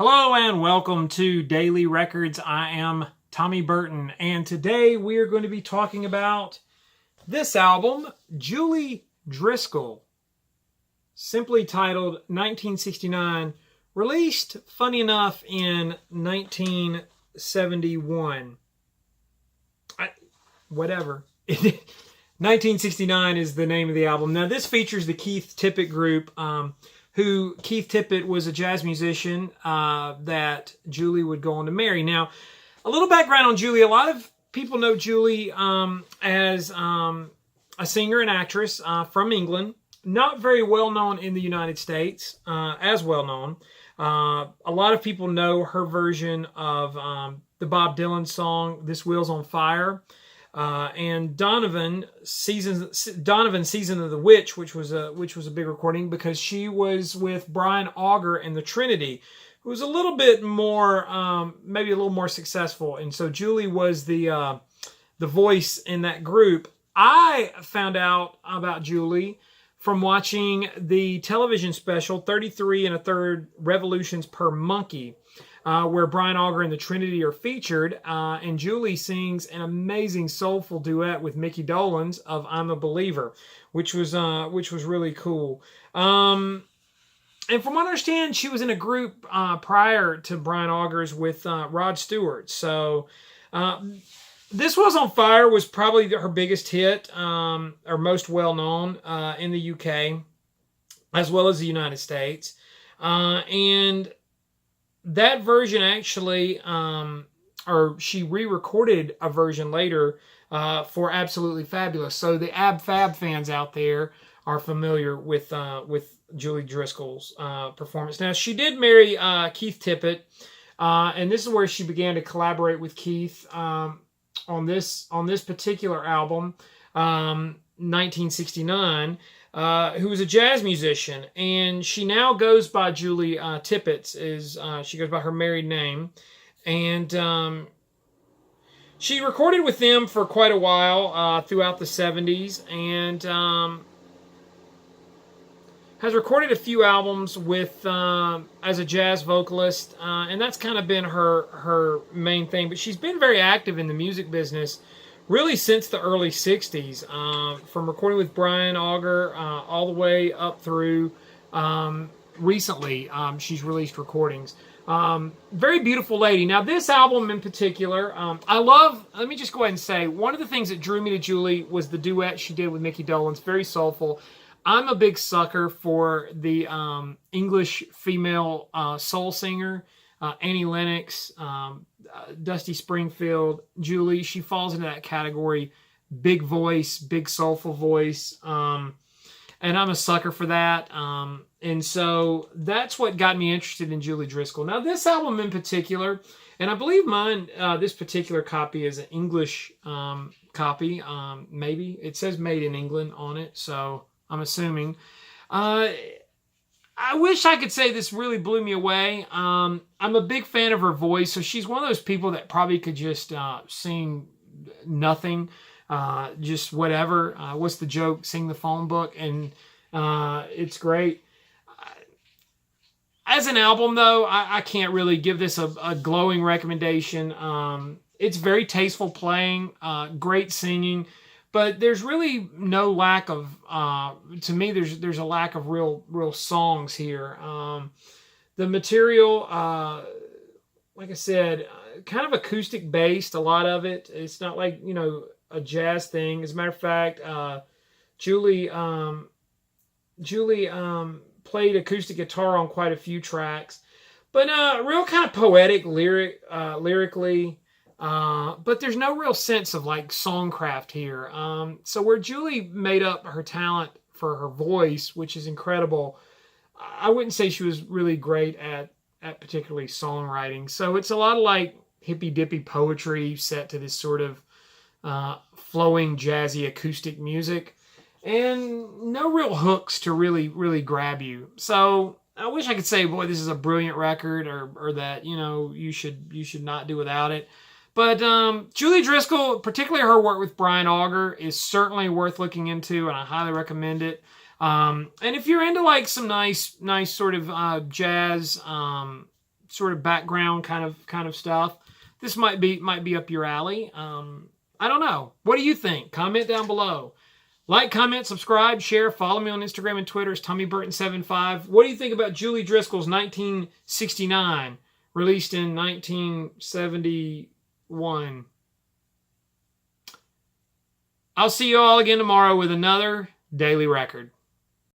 Hello and welcome to Daily Records. I am Tommy Burton, and today we are going to be talking about this album, Julie Driscoll, simply titled 1969, released, funny enough, in 1971. Whatever. 1969 is the name of the album. Now, this features the Keith Tippett Group, who Keith Tippett was a jazz musician that Julie would go on to marry. Now, a little background on Julie. A lot of people know Julie as a singer and actress from England. Not very well known in the United States, as well known. A lot of people know her version of the Bob Dylan song, This Wheel's on Fire. And Donovan Season of the Witch, which was a big recording because she was with Brian Auger and the Trinity, who was a little bit more, maybe a little more successful. And so Julie was the voice in that group. I found out about Julie from watching the television special 33 1/3 Revolutions per Monkey, where Brian Auger and the Trinity are featured, and Julie sings an amazing soulful duet with Mickey Dolenz of "I'm a Believer," which was really cool. And from what I understand, she was in a group prior to Brian Auger's with Rod Stewart. So "This Was on Fire" was probably her biggest hit, or most well known in the UK, as well as the United States, and that version actually, or she re-recorded a version later for Absolutely Fabulous. So the Ab Fab fans out there are familiar with Julie Driscoll's performance. Now, she did marry Keith Tippett, and this is where she began to collaborate with Keith on this particular album, 1969. Who was a jazz musician, and she now goes by Julie Tippett. She goes by her married name, and she recorded with them for quite a while throughout the 70s, and has recorded a few albums with as a jazz vocalist, and that's kind of been her main thing. But she's been very active in the music business really since the early 60s, from recording with Brian Auger all the way up through recently. She's released recordings. Very beautiful lady. Now, this album in particular, let me just go ahead and say, one of the things that drew me to Julie was the duet she did with Mickey Dolenz. Very soulful. I'm a big sucker for the English female soul singer, Annie Lennox, Dusty Springfield. Julie, she falls into that category. Big voice, big soulful voice, and I'm a sucker for that. And so that's what got me interested in Julie Driscoll. Now, this album in particular, and I believe mine, this particular copy is an English copy. Maybe it says "Made in England" on it, so I'm assuming. I wish I could say this really blew me away. I'm a big fan of her voice, so she's one of those people that probably could just sing nothing, just whatever. What's the joke? Sing the phone book, and it's great. As an album, though, I can't really give this a glowing recommendation. It's very tasteful playing, great singing. But there's really no lack of, to me, there's a lack of real songs here. The material, like I said, kind of acoustic based, a lot of it. It's not like, a jazz thing. As a matter of fact, Julie played acoustic guitar on quite a few tracks. But real kind of poetic lyrically. But there's no real sense of like songcraft here. So where Julie made up her talent for her voice, which is incredible, I wouldn't say she was really great at particularly songwriting. So it's a lot of like hippy dippy poetry set to this sort of flowing jazzy acoustic music, and no real hooks to really grab you. So I wish I could say, boy, this is a brilliant record, or that you should not do without it. But Julie Driscoll, particularly her work with Brian Auger, is certainly worth looking into, and I highly recommend it. And if you're into like some nice sort of jazz sort of background kind of stuff, this might be up your alley. I don't know. What do you think? Comment down below. Like, comment, subscribe, share, follow me on Instagram and Twitter. It's TommyBurton75. What do you think about Julie Driscoll's 1969, released in 1971? I'll see you all again tomorrow with another Daily Record.